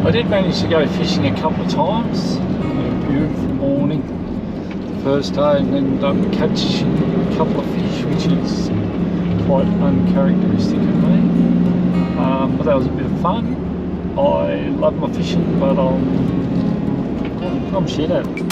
I did manage to go fishing a couple of times. A beautiful morning, first day, and ended up catching a couple of fish, which is quite uncharacteristic of me. But that was a bit of fun. I love my fishing, but I'm shit at it.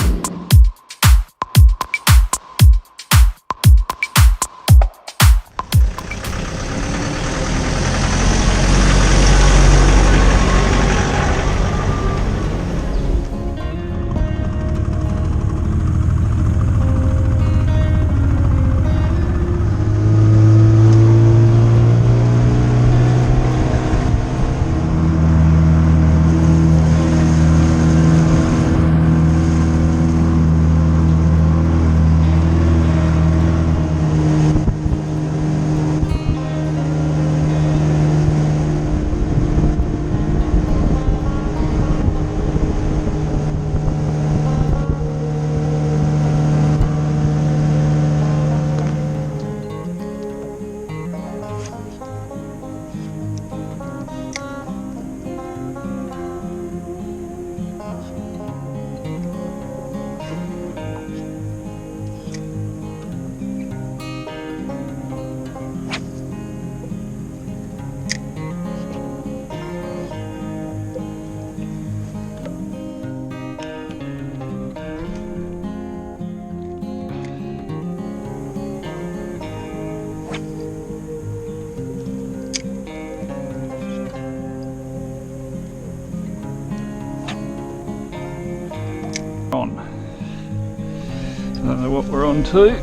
I don't know what we're on to,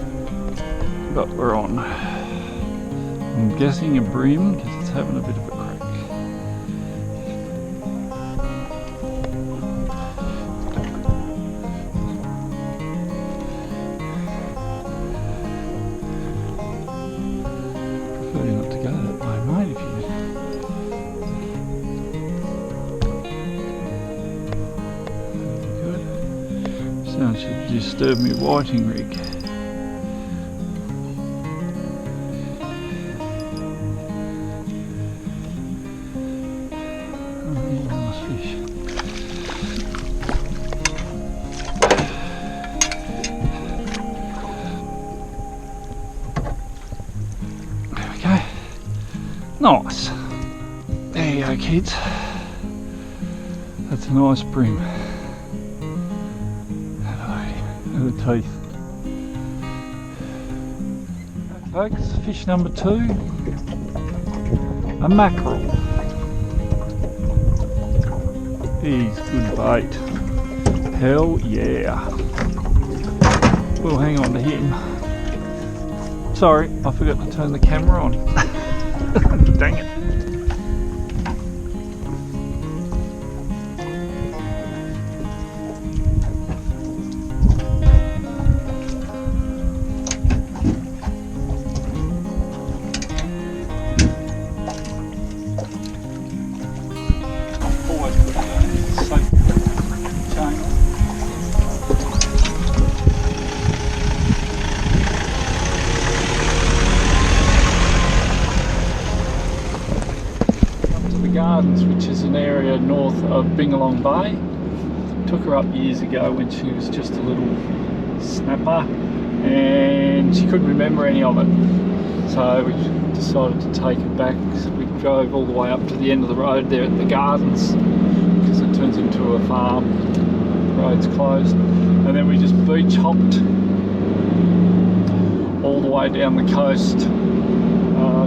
but we're on. I'm guessing a bream because it's having a bit of a crack. Prefer not to go that way, mate, if you... Sounds should disturb me whiting rig. Oh, nice fish. There we go. Nice. There you go, kids. That's a nice bream. The teeth. Folks, fish number 2, a mackerel. He's good bait. Hell yeah. We'll hang on to him. Sorry, I forgot to turn the camera on. Dang it. Which is an area north of Bingalong Bay. Took her up years ago when she was just a little snapper and she couldn't remember any of it, so we decided to take her back. We drove all the way up to the end of the road there at the gardens because it turns into a farm, the road's closed, and then we just beach hopped all the way down the coast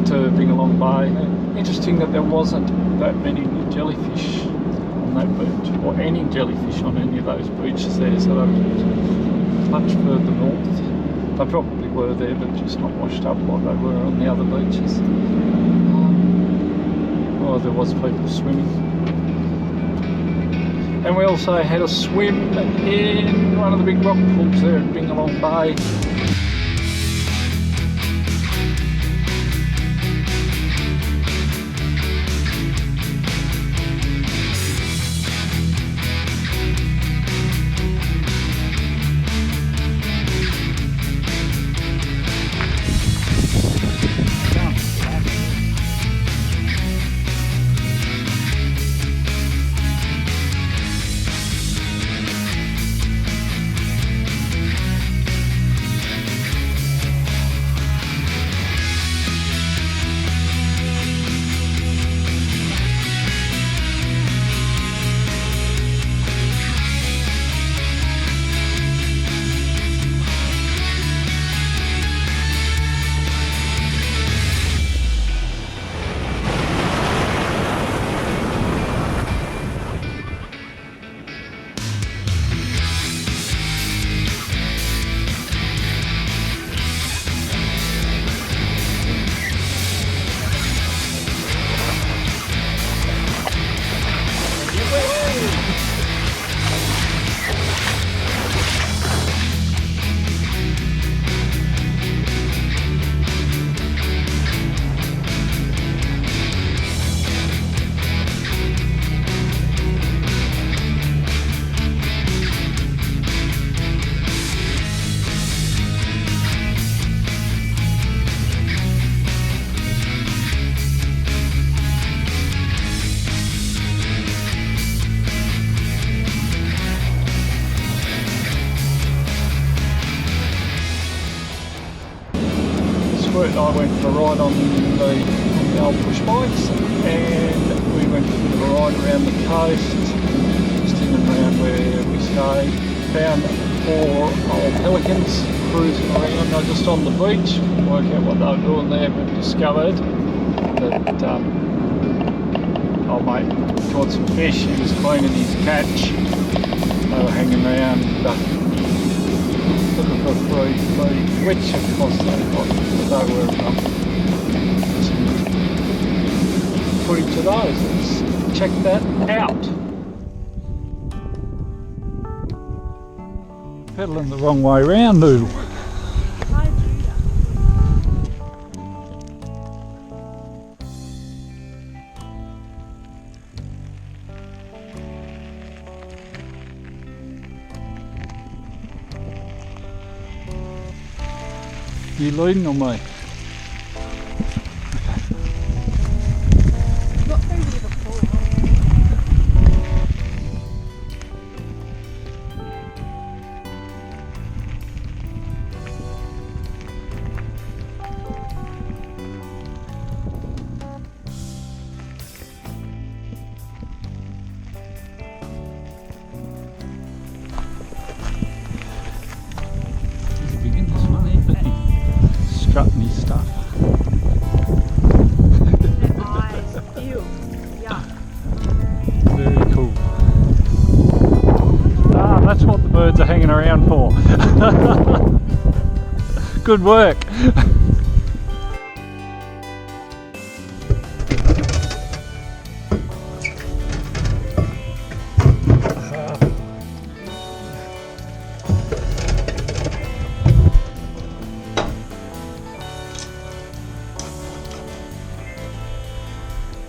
to Bingalong Bay. Interesting that there wasn't that many jellyfish on that beach, or any jellyfish on any of those beaches there, so they were much further north. They probably were there, but just not washed up like they were on the other beaches. Oh, there was people swimming. And we also had a swim in one of the big rock pools there at Bingalong Bay. Bert and I went for a ride on the old push bikes, and we went for a bit of a ride around the coast, just in and around where we stayed. Found 4 old pelicans cruising around just on the beach, work out what they were doing there, but discovered that old mate caught some fish. He was cleaning his catch. They were hanging around looking for free food, which of course they got, but they were some footage of those. Let's check that out. Pedaling the wrong way round, Noodle. You leading on me? Not very big of a pool. He's big in this one, ain't he? Strutting his stuff. Eyes. Ew. Yuck. Very cool. Ah, that's what the birds are hanging around for. Good work.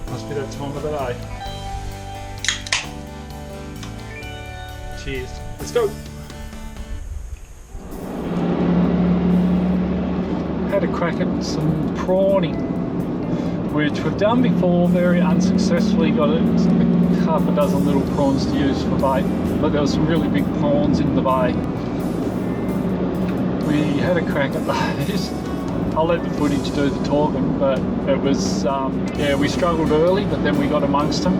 Must be that time of the day. Cheers. Let's go. Had a crack at some prawning, which we've done before very unsuccessfully. Got half a dozen little prawns to use for bait, but there were some really big prawns in the bay. We had a crack at those. I'll let the footage do the talking, but it was, yeah, we struggled early, but then we got amongst them.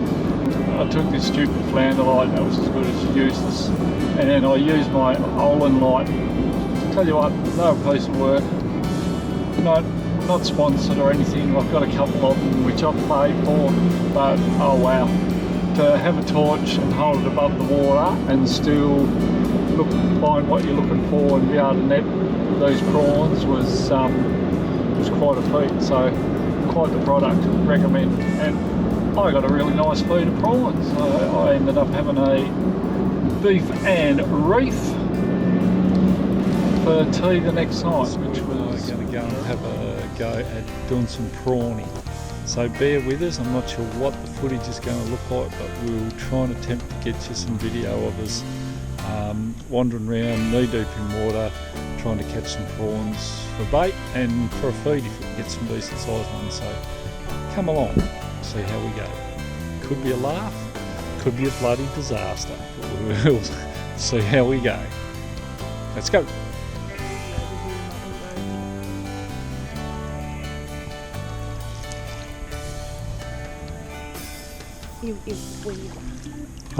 I took this stupid flounder light that was as good as useless, and then I used my Olin light. Tell you what, they're a piece of work. Not sponsored or anything. I've got a couple of them which I've paid for, but oh wow, to have a torch and hold it above the water and still find what you're looking for and be able to net those prawns was quite a feat. So quite the product, recommend. And I got a really nice feed of prawns. So I ended up having a beef and reef for tea the next night, which was going to go and have a go at doing some prawning. So bear with us. I'm not sure what the footage is going to look like, but we'll try and attempt to get you some video of us wandering around knee deep in water, trying to catch some prawns for bait and for a feed if we can get some decent sized ones. So come along, see how we go. Could be a laugh, could be a bloody disaster, but we'll see how we go. Let's go.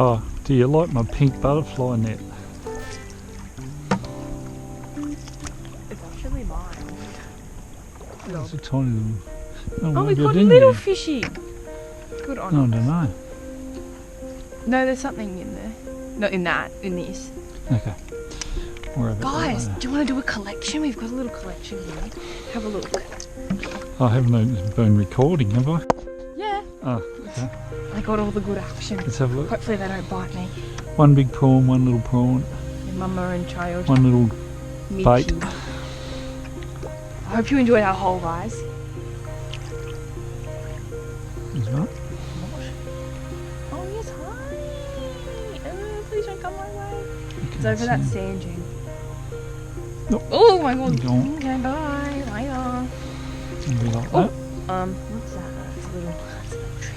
Oh, do you like my pink butterfly net? It's actually mine. It's a tiny little... Oh, we caught a little fishy. Good on I us. don't know. No, there's something in there. Not in that, in this. Okay. Guys, do you want to do a collection? We've got a little collection here. Have a look. I haven't been recording, have I? Yeah. Oh, okay. I got all the good action. Let's have a look. Hopefully they don't bite me. One big prawn, one little prawn. And mama and child. One little bait. I hope you enjoyed our haul, guys. Is that? Oh, yes, hi. Please don't come my way. It's over that sand dune. Nope. Oh my god. Don't. Okay, bye. Later. Something like Oh, that. what's that? That's a little trick.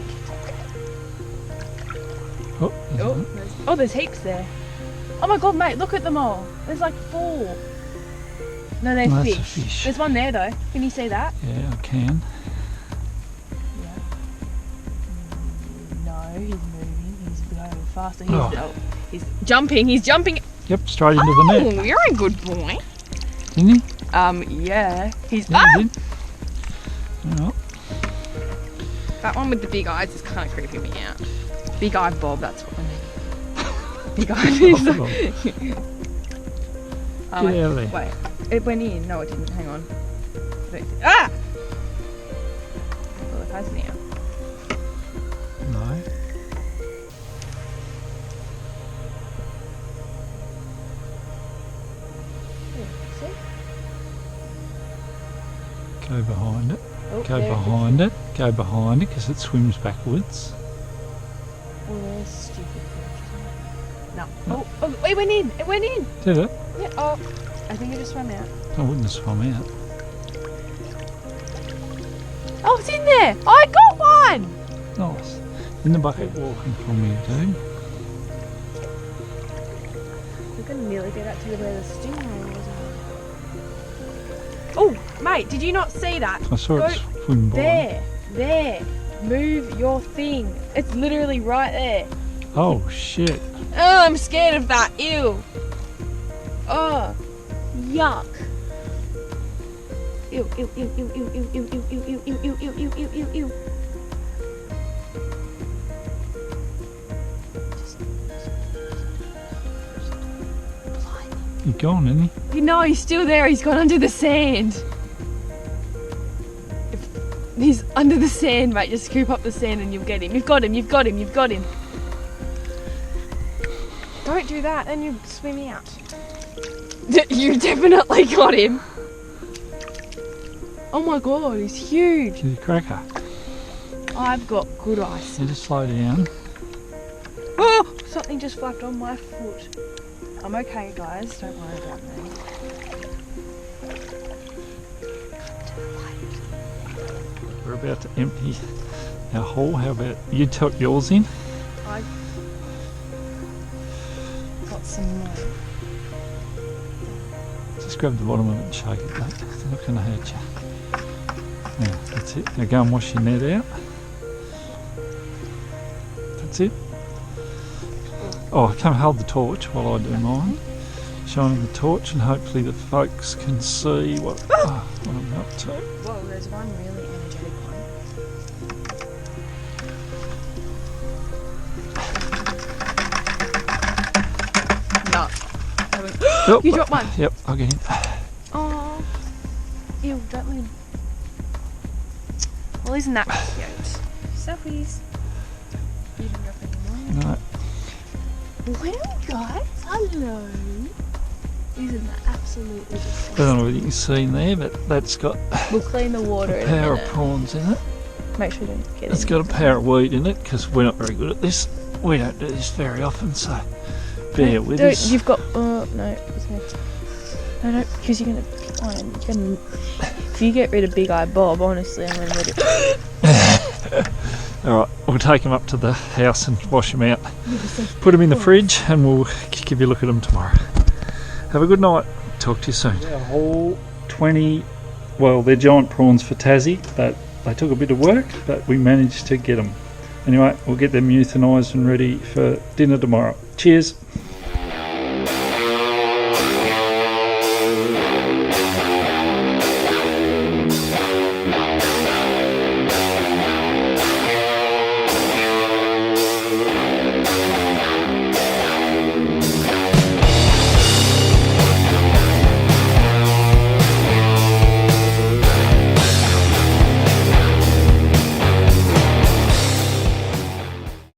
Oh, There's heaps there. Oh my god, mate, look at them all. There's like 4. No, they're That's a fish. fish. There's one there though. Can you see that? Yeah, I can. Yeah. No, he's moving. He's going faster. He's jumping. He's jumping. Yep, straight into the net. Oh, you're a good boy. Didn't he? Yeah. He's Yeah, he did. Oh, That one with the big eyes is kind of creeping me out. Big eye Bob, that's what I mean. Big eyes. Get out of there. Wait, it went in. No, it didn't. Hang on. Ah! Well, it has now. No. See? Go behind it. Oh, Go there it is. behind it. Go behind it because it swims backwards. Oh, there's stupid fish. No. Oh, it went in. It went in. Did it? Yeah. Oh, I think it just swam out. I wouldn't have swum out. Oh, it's in there. I got one. Nice. In the bucket walking from you, dude. We're gonna nearly get up to where the stingray was. Oh, mate, did you not see that? I saw it swim by. There. Move your thing. It's literally right there. Oh shit. Oh, I'm scared of that. Ew. Oh, yuck. Ew. He's gone, isn't he? No, he's still there. He's gone under the sand. He's under the sand, mate. Just scoop up the sand and you'll get him. You've got him. Don't do that, then you'll swim out. You definitely got him. Oh my god, he's huge. He's a cracker. I've got good eyes. You just slow down. Oh, something just flapped on my foot. I'm okay, guys. Don't worry about me. We're about to empty our hole. How about you tuck yours in? I've got some more. Just grab the bottom of it and shake it, mate. It's not going to hurt you. Now, that's it. Now go and wash your net out. That's it. Oh, come hold the torch while I do mine. Shining the torch and hopefully the folks can see what I'm up to. Whoa, there's one really energetic one. No. Oh, You dropped one. Yep, I'll get him. Oh. Ew, that one. Well, isn't that cute? Selfies. You didn't drop any more. No. Well, guys, hello. Isn't that absolutely I disgusting? don't know whether you can see in there, but that's got We'll clean the water a in power a of minute. prawns in it. Make sure you don't get It's any. got a power of weed in it because we're not very good at this. We don't do this very often, so bear with us. You've got. No, it's me. No, because you're gonna. If you get rid of Big Eye Bob, honestly, I'm gonna let it. Alright, we'll take them up to the house and wash them out. Put them in the fridge and we'll give you a look at them tomorrow. Have a good night. Talk to you soon. Our whole 20, well, they're giant prawns for Tassie, but they took a bit of work, but we managed to get them. Anyway, we'll get them euthanised and ready for dinner tomorrow. Cheers.